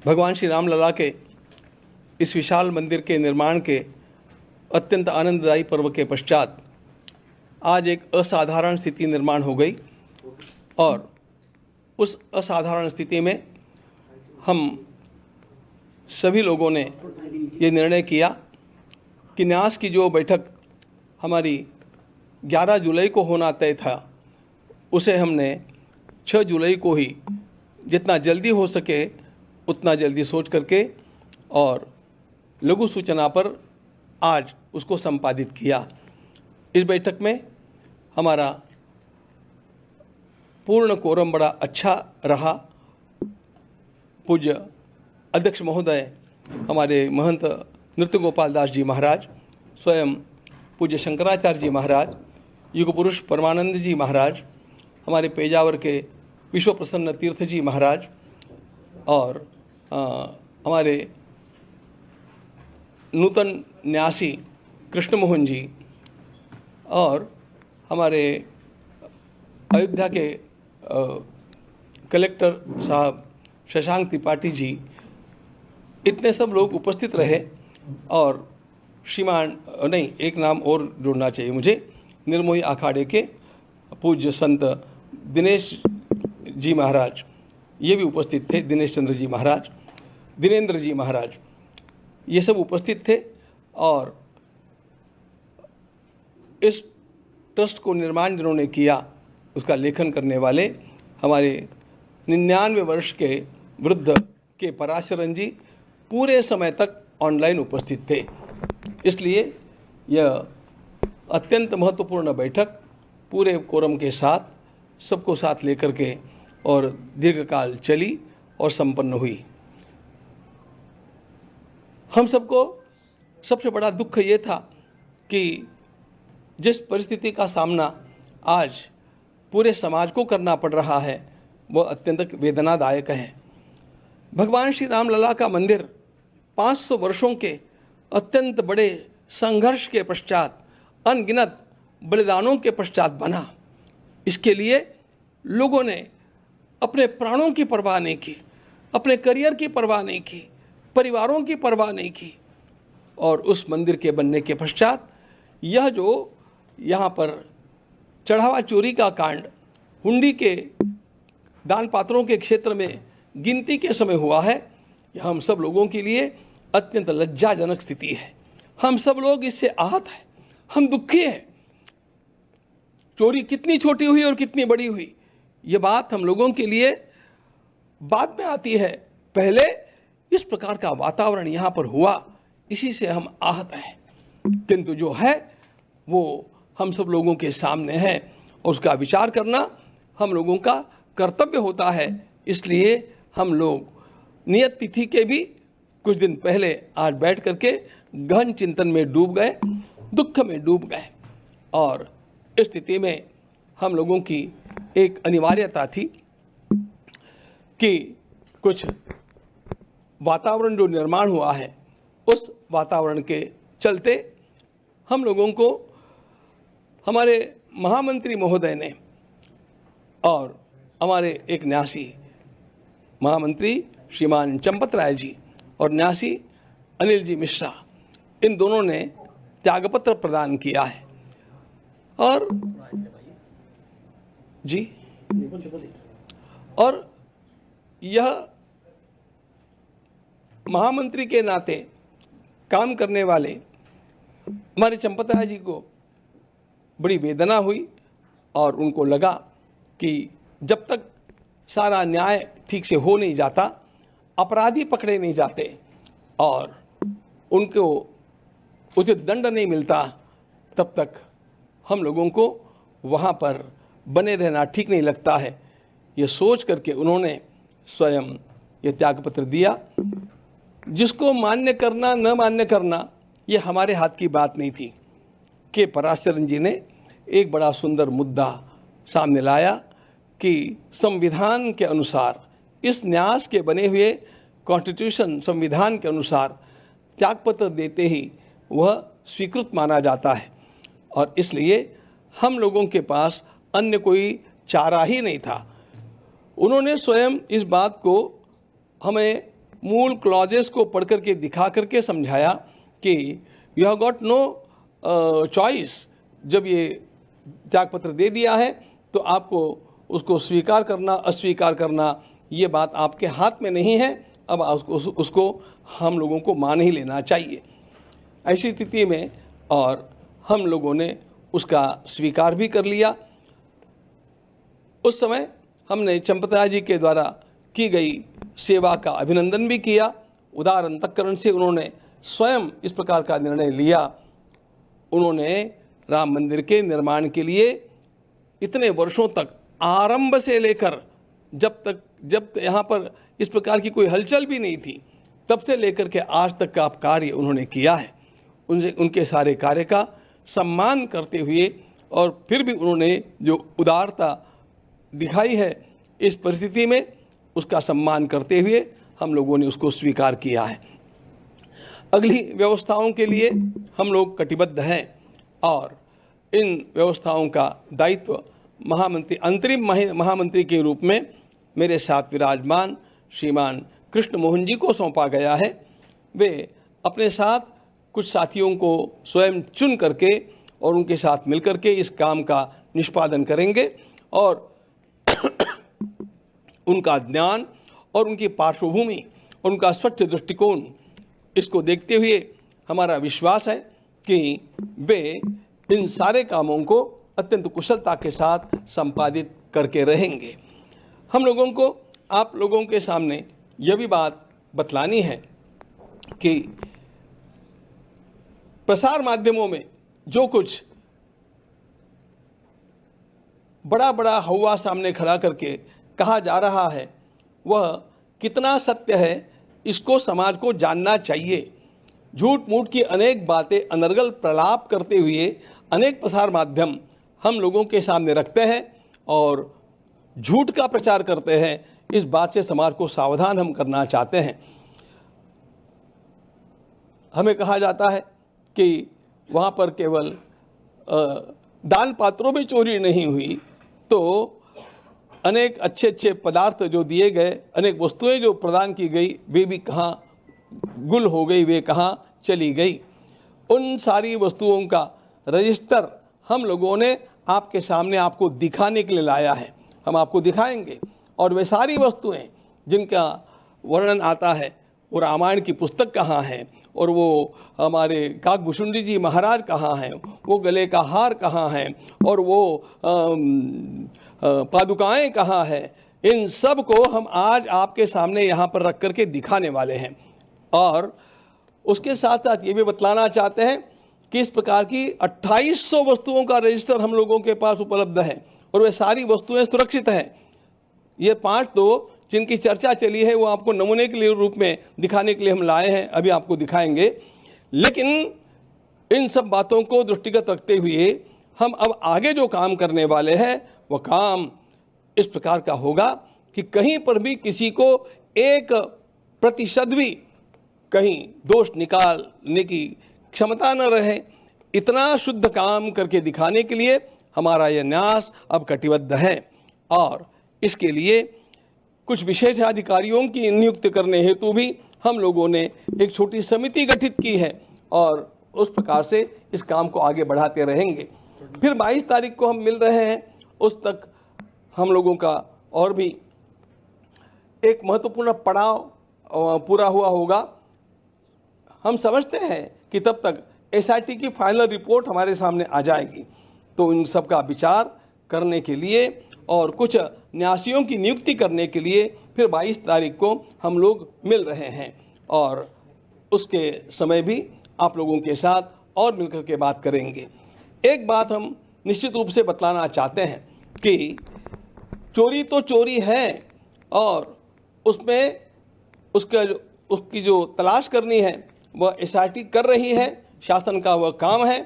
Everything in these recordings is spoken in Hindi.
भगवान श्री राम लला के इस विशाल मंदिर के निर्माण के अत्यंत आनंददायी पर्व के पश्चात आज एक असाधारण स्थिति निर्माण हो गई और उस असाधारण स्थिति में हम सभी लोगों ने ये निर्णय किया कि न्यास की जो बैठक हमारी 11 जुलाई को होना तय था उसे हमने 6 जुलाई को ही जितना जल्दी हो सके उतना जल्दी सोच करके और लघु सूचना पर आज उसको संपादित किया। इस बैठक में हमारा पूर्ण कोरम बड़ा अच्छा रहा। पूज्य अध्यक्ष महोदय हमारे महंत नृत्य गोपाल दास जी महाराज, स्वयं पूज्य शंकराचार्य जी महाराज, युग पुरुष परमानंद जी महाराज, हमारे पेजावर के विश्व प्रसन्न तीर्थ जी महाराज और हमारे नूतन न्यासी कृष्ण मोहन जी और हमारे अयोध्या के कलेक्टर साहब शशांक त्रिपाठी जी, इतने सब लोग उपस्थित रहे। और श्रीमान नहीं, एक नाम और जोड़ना चाहिए मुझे, निर्मोही अखाड़े के पूज्य संत दिनेश जी महाराज, ये भी उपस्थित थे। दिनेश चंद्र जी महाराज, दिनेंद्र जी महाराज, ये सब उपस्थित थे। और इस ट्रस्ट को निर्माण जिन्होंने किया उसका लेखन करने वाले हमारे 99 वर्ष के वृद्ध के पराशरन जी पूरे समय तक ऑनलाइन उपस्थित थे। इसलिए यह अत्यंत महत्वपूर्ण बैठक पूरे कोरम के साथ सबको साथ लेकर के और दीर्घकाल चली और संपन्न हुई। हम सबको सबसे बड़ा दुख ये था कि जिस परिस्थिति का सामना आज पूरे समाज को करना पड़ रहा है वह अत्यंत वेदनादायक है। भगवान श्री राम लला का मंदिर 500 वर्षों के अत्यंत बड़े संघर्ष के पश्चात, अनगिनत बलिदानों के पश्चात बना। इसके लिए लोगों ने अपने प्राणों की परवाह नहीं की, अपने करियर की परवाह नहीं की, परिवारों की परवाह नहीं की। और उस मंदिर के बनने के पश्चात यह जो यहाँ पर चढ़ावा चोरी का कांड हुंडी के दान पात्रों के क्षेत्र में गिनती के समय हुआ है, यह हम सब लोगों के लिए अत्यंत लज्जाजनक स्थिति है। हम सब लोग इससे आहत हैं, हम दुखी हैं। चोरी कितनी छोटी हुई और कितनी बड़ी हुई ये बात हम लोगों के लिए बाद में आती है। पहले इस प्रकार का वातावरण यहाँ पर हुआ, इसी से हम आहत हैं। किंतु जो है वो हम सब लोगों के सामने है और उसका विचार करना हम लोगों का कर्तव्य होता है। इसलिए हम लोग नियत तिथि के भी कुछ दिन पहले आज बैठ करके गहन चिंतन में डूब गए, दुख में डूब गए। और इस स्थिति में हम लोगों की एक अनिवार्यता थी कि कुछ वातावरण जो निर्माण हुआ है उस वातावरण के चलते हम लोगों को हमारे महामंत्री महोदय ने और हमारे एक न्यासी महामंत्री श्रीमान चंपत राय जी और न्यासी अनिल जी मिश्रा, इन दोनों ने त्यागपत्र प्रदान किया है। और जी, और यह महामंत्री के नाते काम करने वाले हमारे चंपत राय जी को बड़ी वेदना हुई और उनको लगा कि जब तक सारा न्याय ठीक से हो नहीं जाता, अपराधी पकड़े नहीं जाते और उनको उचित दंड नहीं मिलता, तब तक हम लोगों को वहाँ पर बने रहना ठीक नहीं लगता है। ये सोच करके उन्होंने स्वयं ये त्यागपत्र दिया। जिसको मान्य करना न मान्य करना ये हमारे हाथ की बात नहीं थी। के पराशरन जी ने एक बड़ा सुंदर मुद्दा सामने लाया कि संविधान के अनुसार, इस न्यास के बने हुए कॉन्स्टिट्यूशन संविधान के अनुसार त्यागपत्र देते ही वह स्वीकृत माना जाता है और इसलिए हम लोगों के पास अन्य कोई चारा ही नहीं था। उन्होंने स्वयं इस बात को हमें मूल क्लॉजेस को पढ़ करके दिखा करके समझाया कि you have got no choice. जब ये त्यागपत्र दे दिया है तो आपको उसको स्वीकार करना अस्वीकार करना ये बात आपके हाथ में नहीं है। अब उसको हम लोगों को मान ही लेना चाहिए। ऐसी स्थिति में और हम लोगों ने उसका स्वीकार भी कर लिया। उस समय हमने चंपता जी के द्वारा की गई सेवा का अभिनंदन भी किया। उदार अंतःकरण से उन्होंने स्वयं इस प्रकार का निर्णय लिया। उन्होंने राम मंदिर के निर्माण के लिए इतने वर्षों तक आरंभ से लेकर जब यहाँ पर इस प्रकार की कोई हलचल भी नहीं थी तब से लेकर के आज तक का कार्य उन्होंने किया है। उनके सारे कार्य का सम्मान करते हुए और फिर भी उन्होंने जो उदारता दिखाई है इस परिस्थिति में उसका सम्मान करते हुए हम लोगों ने उसको स्वीकार किया है। अगली व्यवस्थाओं के लिए हम लोग कटिबद्ध हैं और इन व्यवस्थाओं का दायित्व महामंत्री अंतरिम महामंत्री के रूप में मेरे साथ विराजमान श्रीमान कृष्ण मोहन जी को सौंपा गया है। वे अपने साथ कुछ साथियों को स्वयं चुन करके और उनके साथ मिलकर के इस काम का निष्पादन करेंगे और उनका ज्ञान और उनकी पार्श्वभूमि और उनका स्वच्छ दृष्टिकोण इसको देखते हुए हमारा विश्वास है कि वे इन सारे कामों को अत्यंत कुशलता के साथ संपादित करके रहेंगे। हम लोगों को आप लोगों के सामने यह भी बात बतलानी है कि प्रसार माध्यमों में जो कुछ बड़ा बड़ा हवा सामने खड़ा करके कहा जा रहा है वह कितना सत्य है इसको समाज को जानना चाहिए। झूठ मूठ की अनेक बातें अनर्गल प्रलाप करते हुए अनेक प्रसार माध्यम हम लोगों के सामने रखते हैं और झूठ का प्रचार करते हैं। इस बात से समाज को सावधान हम करना चाहते हैं। हमें कहा जाता है कि वहाँ पर केवल दान पात्रों में चोरी नहीं हुई तो अनेक अच्छे अच्छे पदार्थ जो दिए गए, अनेक वस्तुएं जो प्रदान की गई वे भी कहाँ गुल हो गई, वे कहाँ चली गई। उन सारी वस्तुओं का रजिस्टर हम लोगों ने आपके सामने आपको दिखाने के लिए लाया है। हम आपको दिखाएंगे और वे सारी वस्तुएं जिनका वर्णन आता है वो रामायण की पुस्तक कहाँ है और वो हमारे काकभूषुंडी जी महाराज कहाँ हैं, वो गले का हार कहाँ है और वो पादुकाएं कहाँ है, इन सब को हम आज आपके सामने यहाँ पर रख करके दिखाने वाले हैं। और उसके साथ साथ ये भी बतलाना चाहते हैं कि इस प्रकार की 2800 वस्तुओं का रजिस्टर हम लोगों के पास उपलब्ध है और वे सारी वस्तुएं सुरक्षित हैं। ये 5 तो जिनकी चर्चा चली है वो आपको नमूने के लिए रूप में दिखाने के लिए हम लाए हैं, अभी आपको दिखाएंगे। लेकिन इन सब बातों को दृष्टिगत रखते हुए हम अब आगे जो काम करने वाले हैं वह काम इस प्रकार का होगा कि कहीं पर भी किसी को 1% भी कहीं दोष निकालने की क्षमता न रहे। इतना शुद्ध काम करके दिखाने के लिए हमारा यह न्यास अब कटिबद्ध है और इसके लिए कुछ विशेष अधिकारियों की नियुक्ति करने हेतु भी हम लोगों ने एक छोटी समिति गठित की है और उस प्रकार से इस काम को आगे बढ़ाते रहेंगे। फिर 22 तारीख को हम मिल रहे हैं, उस तक हम लोगों का और भी एक महत्वपूर्ण पड़ाव पूरा हुआ होगा। हम समझते हैं कि तब तक एसआईटी की फाइनल रिपोर्ट हमारे सामने आ जाएगी, तो इन सब का विचार करने के लिए और कुछ न्यासियों की नियुक्ति करने के लिए फिर 22 तारीख को हम लोग मिल रहे हैं और उसके समय भी आप लोगों के साथ और मिलकर के बात करेंगे। एक बात हम निश्चित रूप से बतलाना चाहते हैं कि चोरी तो चोरी है और उसमें उसकी जो तलाश करनी है वह एसआईटी कर रही है, शासन का वह काम है।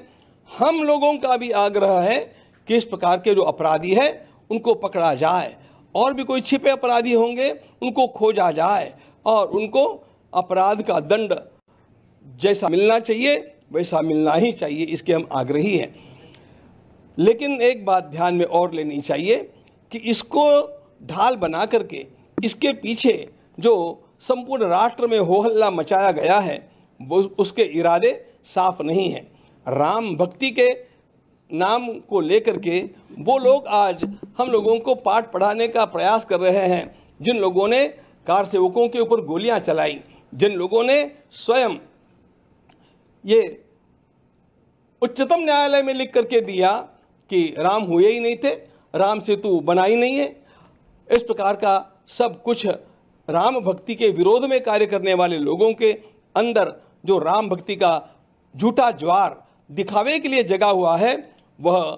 हम लोगों का भी आग्रह है कि इस प्रकार के जो अपराधी है उनको पकड़ा जाए और भी कोई छिपे अपराधी होंगे उनको खोजा जाए और उनको अपराध का दंड जैसा मिलना चाहिए वैसा मिलना ही चाहिए, इसके हम आग्रही हैं। लेकिन एक बात ध्यान में और लेनी चाहिए कि इसको ढाल बना करके इसके पीछे जो संपूर्ण राष्ट्र में हो हल्ला मचाया गया है वो उसके इरादे साफ नहीं हैं। राम भक्ति के नाम को लेकर के वो लोग आज हम लोगों को पाठ पढ़ाने का प्रयास कर रहे हैं, जिन लोगों ने कार सेवकों के ऊपर गोलियां चलाई, जिन लोगों ने स्वयं ये उच्चतम न्यायालय में लिख करके दिया कि राम हुए ही नहीं थे, राम सेतु बना ही नहीं है, इस प्रकार का सब कुछ राम भक्ति के विरोध में कार्य करने वाले लोगों के अंदर जो राम भक्ति का झूठा ज्वार दिखावे के लिए जगा हुआ है वह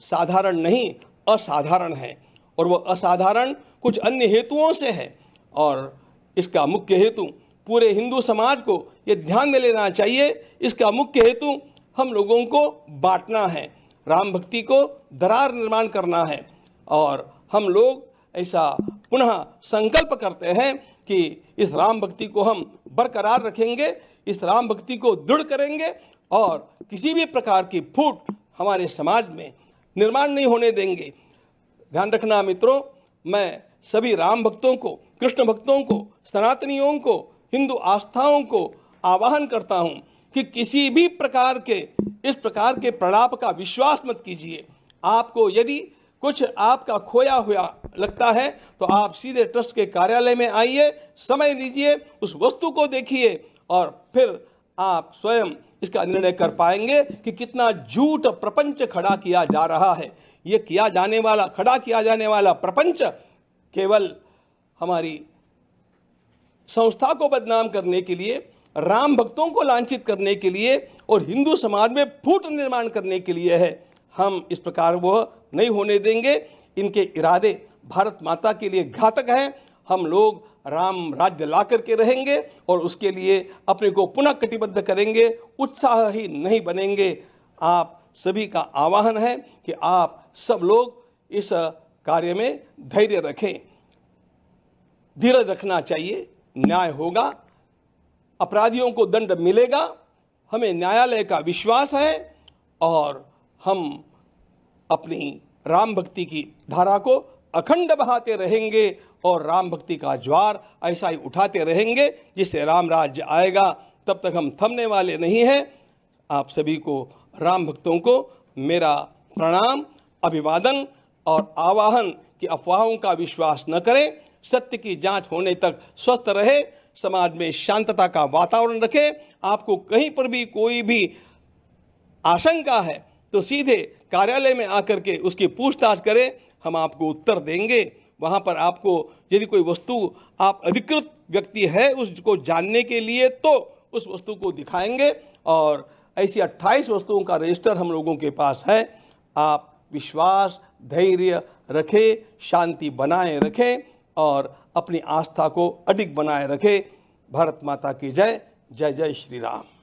साधारण नहीं असाधारण है। और वह असाधारण कुछ अन्य हेतुओं से है, और इसका मुख्य हेतु पूरे हिंदू समाज को ये ध्यान में लेना चाहिए। इसका मुख्य हेतु हम लोगों को बांटना है, राम भक्ति को दरार निर्माण करना है। और हम लोग ऐसा पुनः संकल्प करते हैं कि इस राम भक्ति को हम बरकरार रखेंगे, इस राम भक्ति को दृढ़ करेंगे और किसी भी प्रकार की फूट हमारे समाज में निर्माण नहीं होने देंगे। ध्यान रखना मित्रों, मैं सभी राम भक्तों को, कृष्ण भक्तों को, सनातनियों को, हिंदू आस्थाओं को आह्वान करता हूं कि किसी भी प्रकार के इस प्रकार के प्रलाप का विश्वास मत कीजिए। आपको यदि कुछ आपका खोया हुआ लगता है तो आप सीधे ट्रस्ट के कार्यालय में आइए, समय लीजिए, उस वस्तु को देखिए और फिर आप स्वयं इसका निर्णय कर पाएंगे कि कितना झूठ प्रपंच खड़ा किया जा रहा है। ये खड़ा किया जाने वाला प्रपंच केवल हमारी संस्था को बदनाम करने के लिए, राम भक्तों को लांछित करने के लिए और हिंदू समाज में फूट निर्माण करने के लिए है। हम इस प्रकार वह नहीं होने देंगे। इनके इरादे भारत माता के लिए घातक हैं। हम लोग राम राज्य ला करके रहेंगे और उसके लिए अपने को पुनः कटिबद्ध करेंगे, उत्साही नहीं बनेंगे। आप सभी का आह्वान है कि आप सब लोग इस कार्य में धैर्य रखें, धीरज रखना चाहिए। न्याय होगा, अपराधियों को दंड मिलेगा, हमें न्यायालय का विश्वास है और हम अपनी राम भक्ति की धारा को अखंड बहाते रहेंगे और राम भक्ति का ज्वार ऐसा ही उठाते रहेंगे जिससे राम राज्य आएगा। तब तक हम थमने वाले नहीं हैं। आप सभी को, राम भक्तों को मेरा प्रणाम, अभिवादन और आवाहन कि अफवाहों का विश्वास न करें, सत्य की जांच होने तक स्वस्थ रहे, समाज में शांतता का वातावरण रखें। आपको कहीं पर भी कोई भी आशंका है तो सीधे कार्यालय में आकर के उसकी पूछताछ करें, हम आपको उत्तर देंगे। वहाँ पर आपको यदि कोई वस्तु आप अधिकृत व्यक्ति है उसको जानने के लिए तो उस वस्तु को दिखाएंगे और ऐसी 28 वस्तुओं का रजिस्टर हम लोगों के पास है। आप विश्वास, धैर्य रखें, शांति बनाए रखें और अपनी आस्था को अडिग बनाए रखें। भारत माता की जय। जय जय श्री राम।